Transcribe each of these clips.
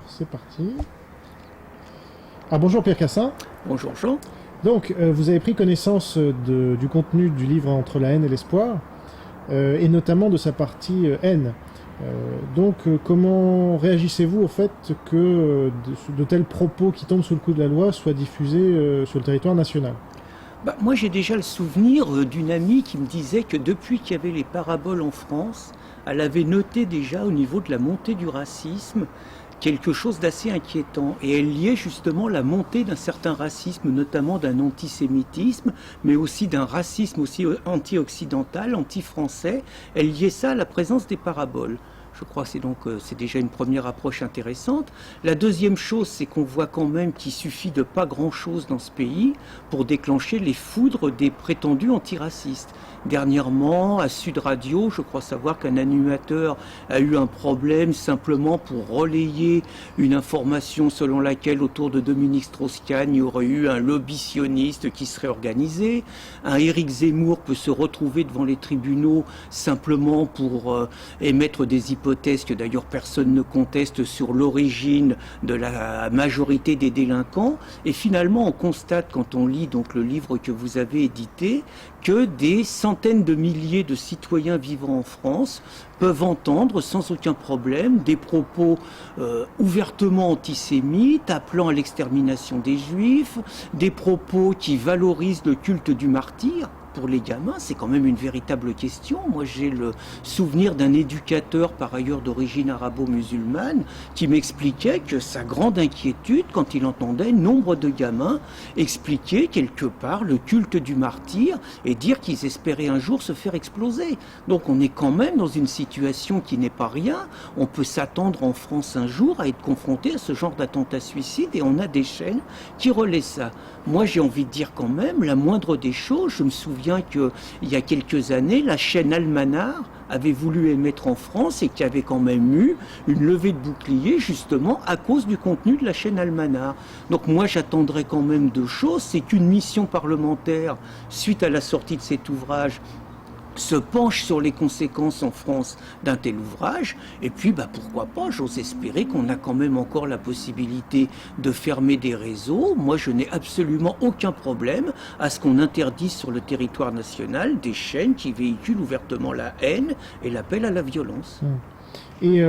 C'est parti. Ah, bonjour Pierre Cassin. Bonjour Jean. Donc, vous avez pris connaissance du contenu du livre Entre la haine et l'espoir, et notamment de sa partie haine. Comment réagissez-vous au fait que de tels propos qui tombent sous le coup de la loi soient diffusés sur le territoire national ? Moi j'ai déjà le souvenir d'une amie qui me disait que depuis qu'il y avait les paraboles en France, elle avait noté déjà au niveau de la montée du racisme quelque chose d'assez inquiétant. Et elle liait justement la montée d'un certain racisme, notamment d'un antisémitisme, mais aussi d'un racisme aussi anti-occidental, anti-français. Elle liait ça à la présence des paraboles. Je crois que c'est déjà une première approche intéressante. La deuxième chose, c'est qu'on voit quand même qu'il suffit de pas grand-chose dans ce pays pour déclencher les foudres des prétendus antiracistes. Dernièrement, à Sud Radio, je crois savoir qu'un animateur a eu un problème simplement pour relayer une information selon laquelle autour de Dominique Strauss-Kahn, il y aurait eu un lobby sioniste qui serait organisé. Un Éric Zemmour peut se retrouver devant les tribunaux simplement pour émettre des hypothèses que d'ailleurs personne ne conteste sur l'origine de la majorité des délinquants. Et finalement, on constate, quand on lit donc le livre que vous avez édité, que des centaines de milliers de citoyens vivant en France peuvent entendre sans aucun problème des propos ouvertement antisémites, appelant à l'extermination des Juifs, des propos qui valorisent le culte du martyr. Pour les gamins, c'est quand même une véritable question. Moi, j'ai le souvenir d'un éducateur, par ailleurs d'origine arabo-musulmane, qui m'expliquait que sa grande inquiétude, quand il entendait nombre de gamins expliquer quelque part le culte du martyr et dire qu'ils espéraient un jour se faire exploser. Donc on est quand même dans une situation qui n'est pas rien. On peut s'attendre en France un jour à être confronté à ce genre d'attentat suicide et on a des chaînes qui relaient ça. Moi, j'ai envie de dire quand même, la moindre des choses, je me souviens qu'il y a quelques années, la chaîne Almanar avait voulu émettre en France et qui avait quand même eu une levée de bouclier justement à cause du contenu de la chaîne Almanar. Donc moi j'attendrais quand même deux choses, c'est qu'une mission parlementaire, suite à la sortie de cet ouvrage, se penche sur les conséquences en France d'un tel ouvrage, et puis pourquoi pas, j'ose espérer qu'on a quand même encore la possibilité de fermer des réseaux. Moi je n'ai absolument aucun problème à ce qu'on interdise sur le territoire national des chaînes qui véhiculent ouvertement la haine et l'appel à la violence. Et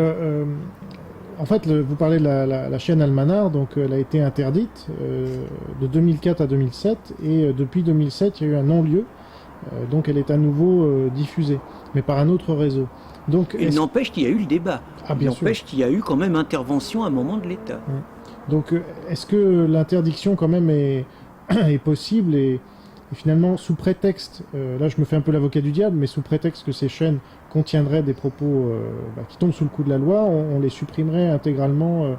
en fait, vous parlez de la chaîne Almanar, donc elle a été interdite de 2004 à 2007, et depuis 2007 il y a eu un non-lieu. Donc elle est à nouveau diffusée, mais par un autre réseau. Donc, il n'empêche qu'il y a eu le débat. Il n'empêche qu'il y a eu quand même intervention à un moment de l'État. Donc est-ce que l'interdiction quand même est possible et finalement sous prétexte, là je me fais un peu l'avocat du diable, mais sous prétexte que ces chaînes contiendraient des propos qui tombent sous le coup de la loi, on les supprimerait intégralement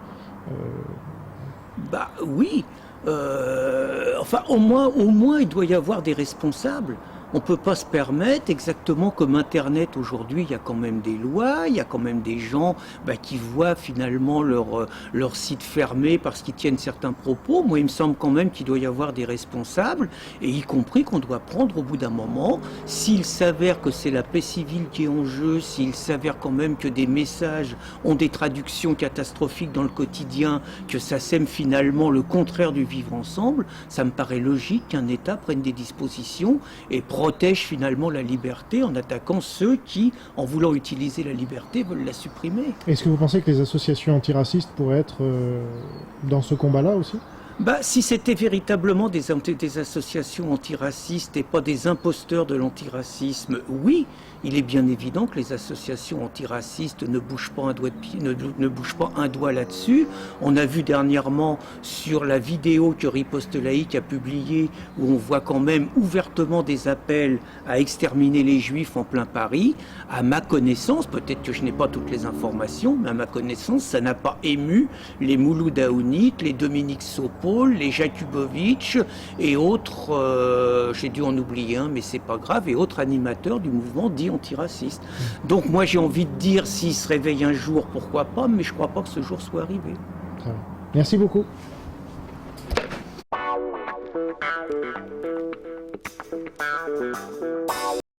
Oui. Au moins il doit y avoir des responsables. On ne peut pas se permettre, exactement comme Internet aujourd'hui, il y a quand même des lois, il y a quand même des gens qui voient finalement leur site fermé parce qu'ils tiennent certains propos. Moi, il me semble quand même qu'il doit y avoir des responsables, et y compris qu'on doit prendre au bout d'un moment, s'il s'avère que c'est la paix civile qui est en jeu, s'il s'avère quand même que des messages ont des traductions catastrophiques dans le quotidien, que ça sème finalement le contraire du vivre ensemble, ça me paraît logique qu'un État prenne des dispositions et protège finalement la liberté en attaquant ceux qui, en voulant utiliser la liberté, veulent la supprimer. Est-ce que vous pensez que les associations antiracistes pourraient être dans ce combat-là aussi ? Si c'était véritablement des associations antiracistes et pas des imposteurs de l'antiracisme, oui, il est bien évident que les associations antiracistes ne bougent pas un doigt de pied, ne bougent pas un doigt là-dessus. On a vu dernièrement sur la vidéo que Riposte Laïque a publiée, où on voit quand même ouvertement des appels à exterminer les Juifs en plein Paris. À ma connaissance, peut-être que je n'ai pas toutes les informations, mais à ma connaissance, ça n'a pas ému les Mouloud Aounit, les Dominique Sopol, les Jakubowicz et autres, j'ai dû en oublier un, mais c'est pas grave, et autres animateurs du mouvement dit antiraciste. Donc moi j'ai envie de dire, s'ils se réveillent un jour, pourquoi pas, mais je crois pas que ce jour soit arrivé. Très bien. Merci beaucoup.